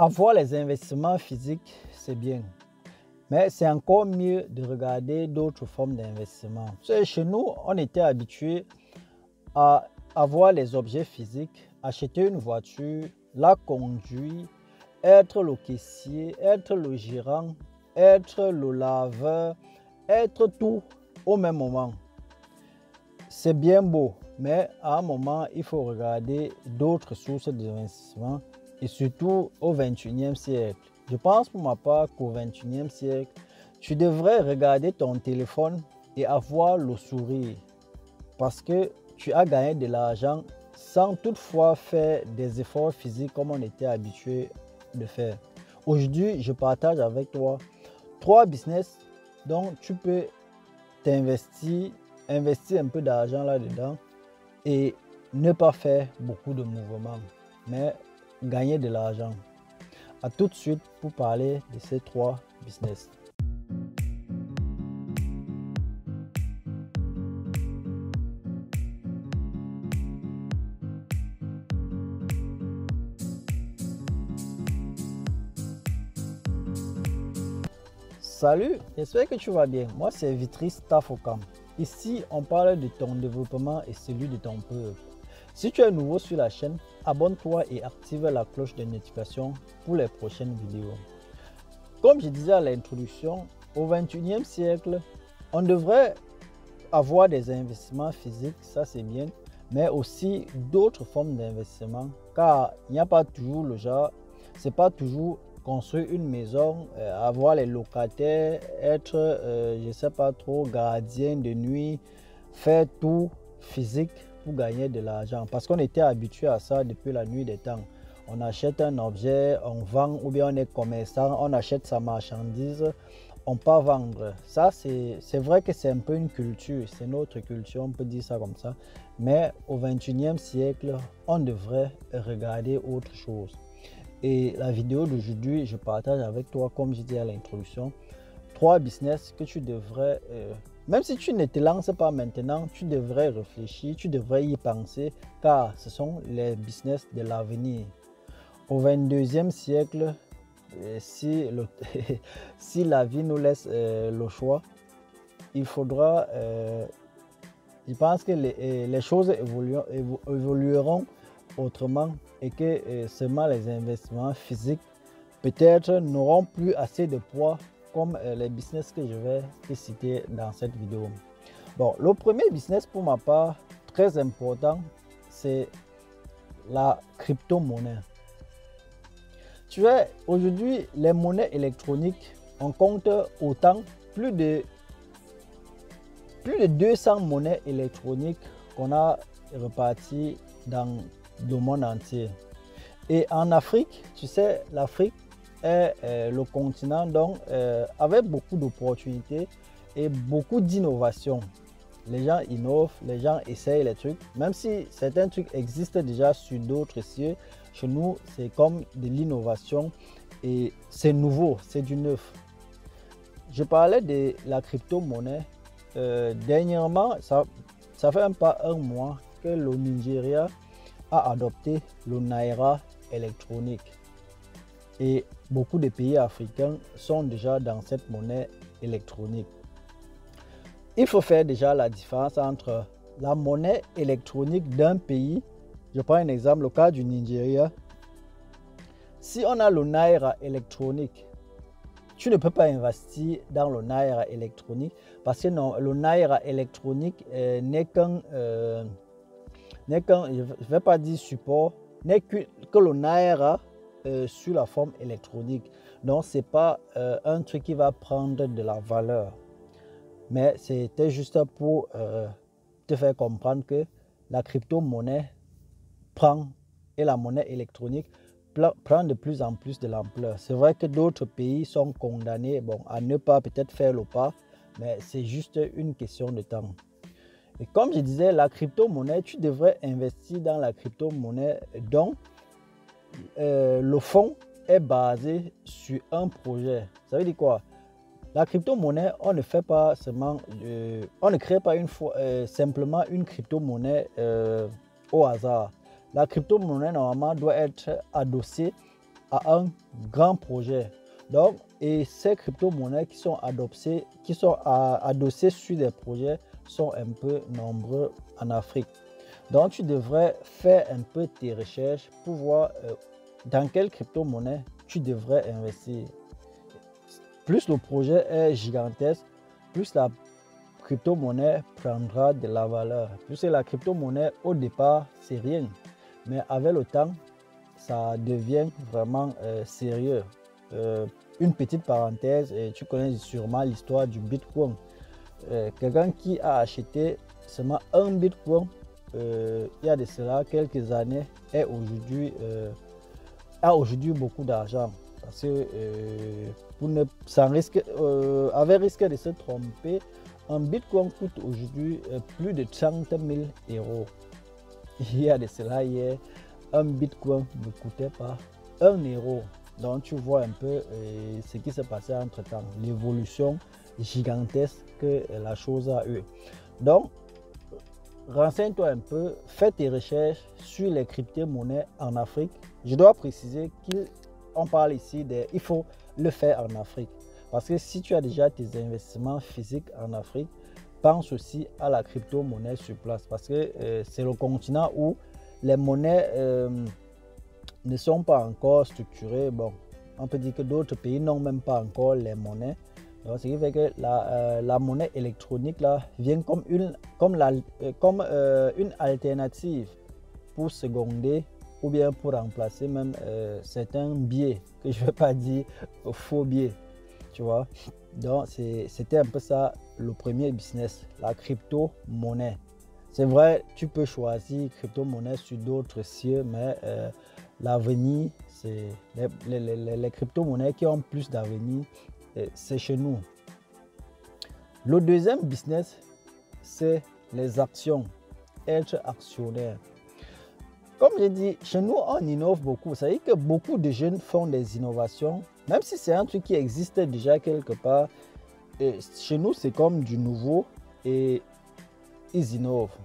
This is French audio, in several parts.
Avoir les investissements physiques, c'est bien. Mais c'est encore mieux de regarder d'autres formes d'investissement. Chez nous, on était habitué à avoir les objets physiques, acheter une voiture, la conduire, être le caissier, être le gérant, être le laveur, être tout au même moment. C'est bien beau, mais à un moment, il faut regarder d'autres sources d'investissement et surtout au 21e siècle. Je pense pour ma part qu'au 21e siècle, tu devrais regarder ton téléphone et avoir le sourire parce que tu as gagné de l'argent sans toutefois faire des efforts physiques comme on était habitué de faire. Aujourd'hui, je partage avec toi 3 business dont tu peux investir un peu d'argent là-dedans et ne pas faire beaucoup de mouvements, mais gagner de l'argent. À tout de suite pour parler de ces 3 business. Salut, j'espère que tu vas bien. Moi, c'est Vitris Tafokam. Ici, on parle de ton développement et celui de ton peuple. Si tu es nouveau sur la chaîne, abonne-toi et active la cloche de notification pour les prochaines vidéos. Comme je disais à l'introduction, au 21e siècle, on devrait avoir des investissements physiques, ça c'est bien, mais aussi d'autres formes d'investissement, car il n'y a pas toujours le genre, c'est pas toujours construire une maison, avoir les locataires, être, je sais pas trop, gardien de nuit, faire tout physique pour gagner de l'argent. Parce qu'on était habitué à ça depuis la nuit des temps. On achète un objet, on vend, ou bien on est commerçant, on achète sa marchandise, on peut vendre. Ça, c'est vrai que c'est un peu une culture, c'est notre culture, on peut dire ça comme ça. Mais au 21e siècle, on devrait regarder autre chose. Et la vidéo d'aujourd'hui, je partage avec toi, comme je dis à l'introduction, 3 business que tu devrais, même si tu ne te lances pas maintenant, tu devrais réfléchir, tu devrais y penser, car ce sont les business de l'avenir. Au 22e siècle, si la vie nous laisse le choix, il faudra, je pense que les choses évolueront autrement et que seulement les investissements physiques peut-être n'auront plus assez de poids comme les business que je vais te citer dans cette vidéo. Bon, le premier business pour ma part, très important, c'est la crypto-monnaie. Tu vois, aujourd'hui, les monnaies électroniques, on compte autant, plus de 200 monnaies électroniques qu'on a reparties dans le monde entier. Et en Afrique, tu sais, l'Afrique est le continent donc avec beaucoup d'opportunités et beaucoup d'innovations. Les gens innovent, les gens essayent les trucs, même si certains trucs existent déjà sur d'autres cieux. Chez nous, c'est comme de l'innovation et c'est nouveau, c'est du neuf. Je parlais de la crypto-monnaie. Dernièrement, ça fait pas un mois que le Nigeria a adopté le Naira électronique. Et beaucoup de pays africains sont déjà dans cette monnaie électronique. Il faut faire déjà la différence entre la monnaie électronique d'un pays. Je prends un exemple, le cas du Nigeria. Si on a le Naira électronique, tu ne peux pas investir dans le Naira électronique parce que non, le Naira électronique n'est qu'un, je ne vais pas dire support, n'est que le Naira sur la forme électronique. Donc, ce n'est pas un truc qui va prendre de la valeur. Mais c'était juste pour te faire comprendre que la crypto-monnaie prend et la monnaie électronique prend de plus en plus de l'ampleur. C'est vrai que d'autres pays sont condamnés à ne pas peut-être faire le pas, mais c'est juste une question de temps. Et comme je disais, la crypto-monnaie, tu devrais investir dans la crypto-monnaie dont le fonds est basé sur un projet. Ça veut dire quoi? La crypto-monnaie, on ne fait pas seulement, on ne crée pas simplement une crypto-monnaie au hasard. La crypto-monnaie, normalement, doit être adossée à un grand projet. Donc, et ces crypto-monnaies qui sont adossées sur des projets sont un peu nombreux en Afrique. Donc, tu devrais faire un peu tes recherches pour voir dans quelle crypto-monnaie tu devrais investir. Plus le projet est gigantesque, plus la crypto-monnaie prendra de la valeur. Plus la crypto-monnaie, au départ, c'est rien. Mais avec le temps, ça devient vraiment sérieux. Une petite parenthèse, tu connais sûrement l'histoire du Bitcoin. Quelqu'un qui a acheté seulement un Bitcoin il y a de cela quelques années a aujourd'hui beaucoup d'argent. Parce que avec risque de se tromper, un Bitcoin coûte aujourd'hui plus de 30 000 euros. Il y a de cela hier, un Bitcoin ne coûtait pas 1 euro. Donc tu vois un peu ce qui s'est passé entre temps, l'évolution gigantesque que la chose a eu. Donc, renseigne-toi un peu, fais tes recherches sur les crypto-monnaies en Afrique. Je dois préciser qu'on parle ici il faut le faire en Afrique. Parce que si tu as déjà tes investissements physiques en Afrique, pense aussi à la crypto-monnaie sur place. Parce que c'est le continent où les monnaies ne sont pas encore structurées. Bon, on peut dire que d'autres pays n'ont même pas encore les monnaies. Donc, ce qui fait que la monnaie électronique là, vient comme une alternative pour seconder ou bien pour remplacer même certains biais, que je ne vais pas dire faux biais, tu vois. Donc, c'était un peu ça le premier business, la crypto-monnaie. C'est vrai, tu peux choisir crypto-monnaie sur d'autres cieux, mais l'avenir, c'est les crypto-monnaies qui ont plus d'avenir, c'est chez nous. Le deuxième business, c'est les actions, être actionnaire. Comme j'ai dit, chez nous, on innove beaucoup. Ça veut dire que beaucoup de jeunes font des innovations, même si c'est un truc qui existe déjà quelque part. Et chez nous, c'est comme du nouveau et ils innovent.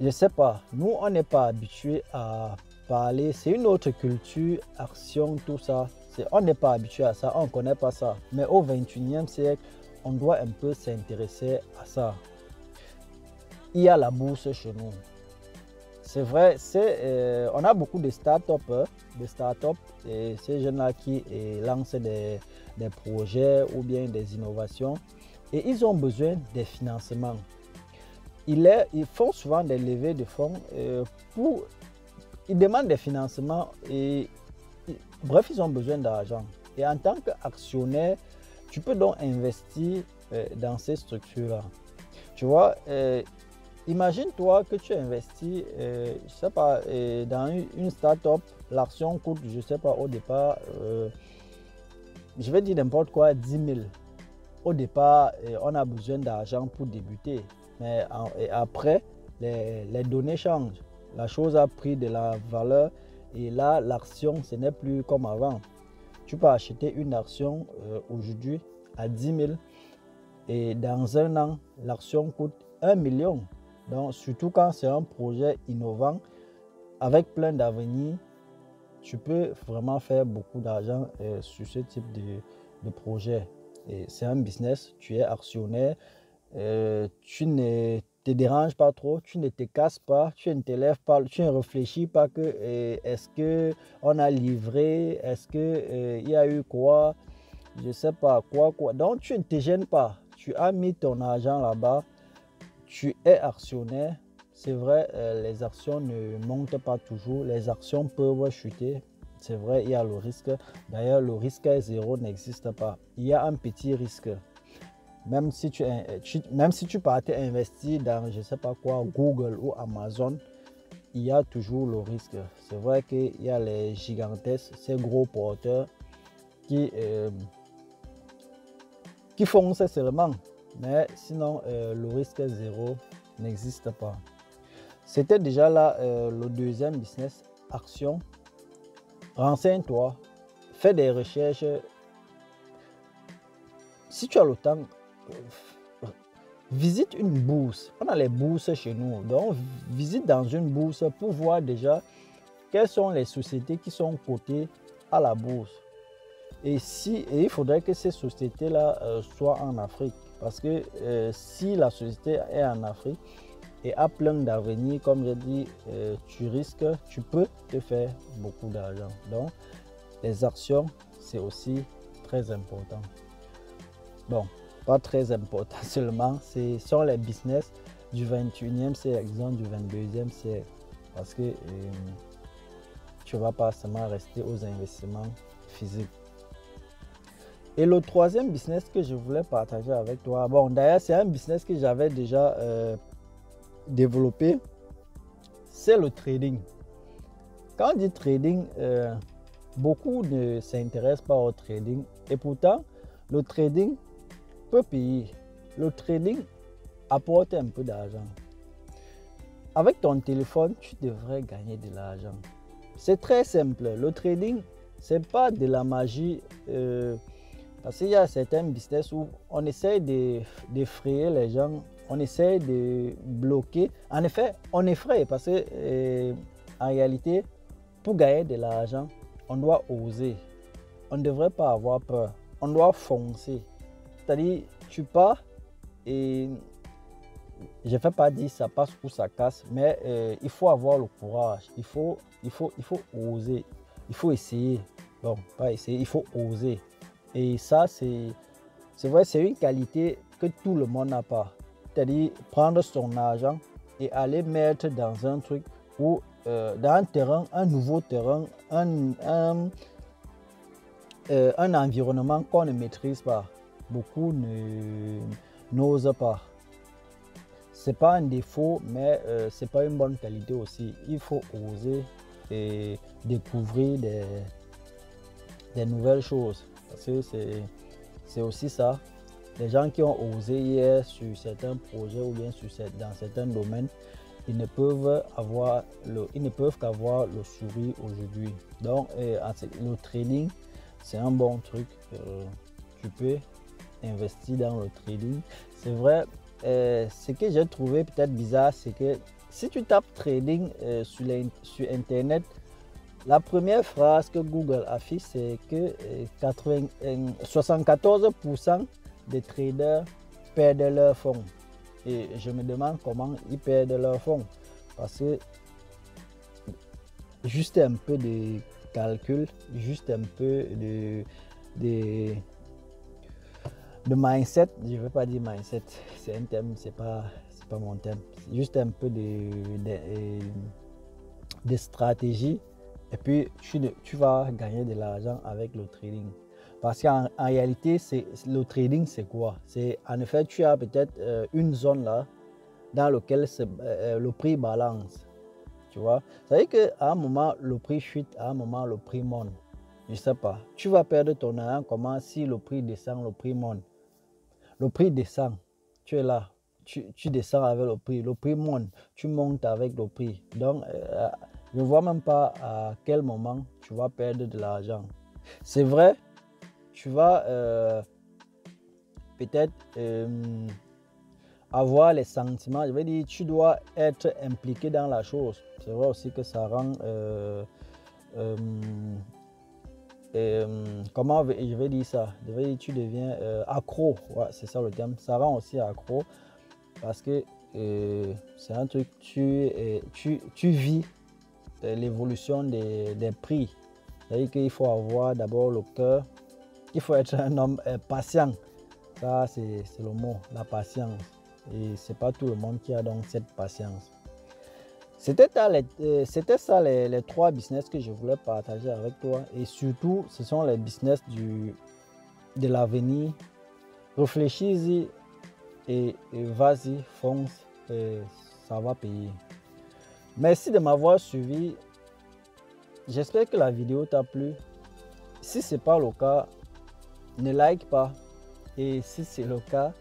Je ne sais pas, nous, on n'est pas habitué à parler. C'est une autre culture, action, tout ça. On n'est pas habitué à ça, on ne connaît pas ça. Mais au 21e siècle, on doit un peu s'intéresser à ça. Il y a la bourse chez nous. C'est vrai, on a beaucoup de start-up, et ces jeunes-là qui lancent des projets ou bien des innovations. Et ils ont besoin des financements. Ils font souvent des levées de fonds ils demandent des financements et bref, ils ont besoin d'argent. Et en tant qu'actionnaire, tu peux donc investir dans ces structures-là. Tu vois, imagine-toi que tu investis, je sais pas, dans une start-up, l'action coûte, je sais pas, au départ, je vais dire n'importe quoi, 10 000. Au départ, on a besoin d'argent pour débuter. Mais après, les données changent. La chose a pris de la valeur et là, l'action, ce n'est plus comme avant. Tu peux acheter une action aujourd'hui à 10 000 et dans un an, l'action coûte 1 million. Donc, surtout quand c'est un projet innovant avec plein d'avenir, tu peux vraiment faire beaucoup d'argent sur ce type de projet. C'est un business, tu es actionnaire, tu ne te déranges pas trop, tu ne te casses pas, tu ne te lèves pas, tu ne réfléchis pas que est-ce qu'on a livré, est-ce qu'il y a eu quoi, je ne sais pas quoi. Donc tu ne te gênes pas, tu as mis ton argent là-bas, tu es actionnaire. C'est vrai, les actions ne montent pas toujours, les actions peuvent chuter. C'est vrai, il y a le risque. D'ailleurs, le risque zéro n'existe pas. Il y a un petit risque. Même si tu partais investir dans, je ne sais pas quoi, Google ou Amazon, il y a toujours le risque. C'est vrai qu'il y a les gigantesques, ces gros porteurs qui foncent seulement. Mais sinon, le risque zéro n'existe pas. C'était déjà là le deuxième business, action. Renseigne-toi, fais des recherches. Si tu as le temps, visite une bourse. On a les bourses chez nous. Donc, visite dans une bourse pour voir déjà quelles sont les sociétés qui sont cotées à la bourse. Et il faudrait que ces sociétés-là soient en Afrique. Parce que si la société est en Afrique et a plein d'avenir, comme j'ai dit, tu peux te faire beaucoup d'argent. Donc, les actions, c'est aussi très important. Bon, pas très important seulement, ce sont les business du 21e siècle, exemple du 22e siècle. Parce que tu ne vas pas seulement rester aux investissements physiques. Et le troisième business que je voulais partager avec toi, bon d'ailleurs c'est un business que j'avais déjà développé, c'est le trading. Quand on dit trading, beaucoup ne s'intéressent pas au trading et pourtant le trading peut payer. Le trading apporte un peu d'argent. Avec ton téléphone, tu devrais gagner de l'argent. C'est très simple. Le trading, c'est pas de la magie. Parce qu'il y a certains business où on essaie d'effrayer les gens, on essaie de bloquer. En effet, on effraie parce que en réalité, pour gagner de l'argent, on doit oser. On ne devrait pas avoir peur. On doit foncer. C'est-à-dire, tu pars et je ne vais pas dire ça passe ou ça casse, mais il faut avoir le courage. Il faut oser. Il faut essayer. Bon, pas essayer, il faut oser. Et ça, c'est vrai, c'est une qualité que tout le monde n'a pas. C'est-à-dire prendre son argent et aller mettre dans un truc ou dans un terrain, un nouveau terrain, un environnement qu'on ne maîtrise pas. Beaucoup n'osent pas. Ce n'est pas un défaut, mais ce n'est pas une bonne qualité aussi. Il faut oser et découvrir des nouvelles choses. Parce que c'est aussi ça. Les gens qui ont osé hier sur certains projets ou bien dans certains domaines, ils ne peuvent qu'avoir le sourire aujourd'hui. Donc, le trading, c'est un bon truc. Tu peux investir dans le trading. C'est vrai, ce que j'ai trouvé peut-être bizarre, c'est que si tu tapes trading sur Internet, la première phrase que Google affiche, c'est que 74% des traders perdent leurs fonds. Et je me demande comment ils perdent leurs fonds. Parce que juste un peu de calcul, juste un peu de mindset, je ne veux pas dire mindset, c'est un thème, c'est pas mon thème. Juste un peu de stratégie. Et puis, tu vas gagner de l'argent avec le trading. Parce qu'en réalité, le trading, c'est quoi? C'est en effet, tu as peut-être une zone là dans laquelle le prix balance. Tu vois? Ça veut dire qu'à un moment, le prix chute, à un moment, le prix monte. Je ne sais pas. Tu vas perdre ton argent comment si le prix descend, le prix monte. Le prix descend, tu es là. Tu descends avec le prix monte, tu montes avec le prix. Donc, je ne vois même pas à quel moment tu vas perdre de l'argent. C'est vrai, tu vas peut-être avoir les sentiments. Je veux dire, tu dois être impliqué dans la chose. C'est vrai aussi que ça rend... comment je vais dire ça? Je vais dire, tu deviens accro. Ouais, c'est ça le terme. Ça rend aussi accro parce que c'est un truc, tu vis l'évolution des prix. C'est-à-dire qu'il faut avoir d'abord le cœur, il faut être un homme patient. Ça, c'est le mot, la patience. Et ce n'est pas tout le monde qui a donc cette patience. C'était ça les trois business que je voulais partager avec toi. Et surtout, ce sont les business de l'avenir. Réfléchis-y et vas-y, fonce, ça va payer. Merci de m'avoir suivi. J'espère que la vidéo t'a plu. Si ce n'est pas le cas, ne like pas. Et si c'est le cas,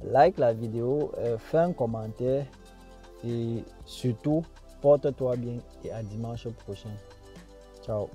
like la vidéo, fais un commentaire et surtout, porte-toi bien et à dimanche prochain. Ciao.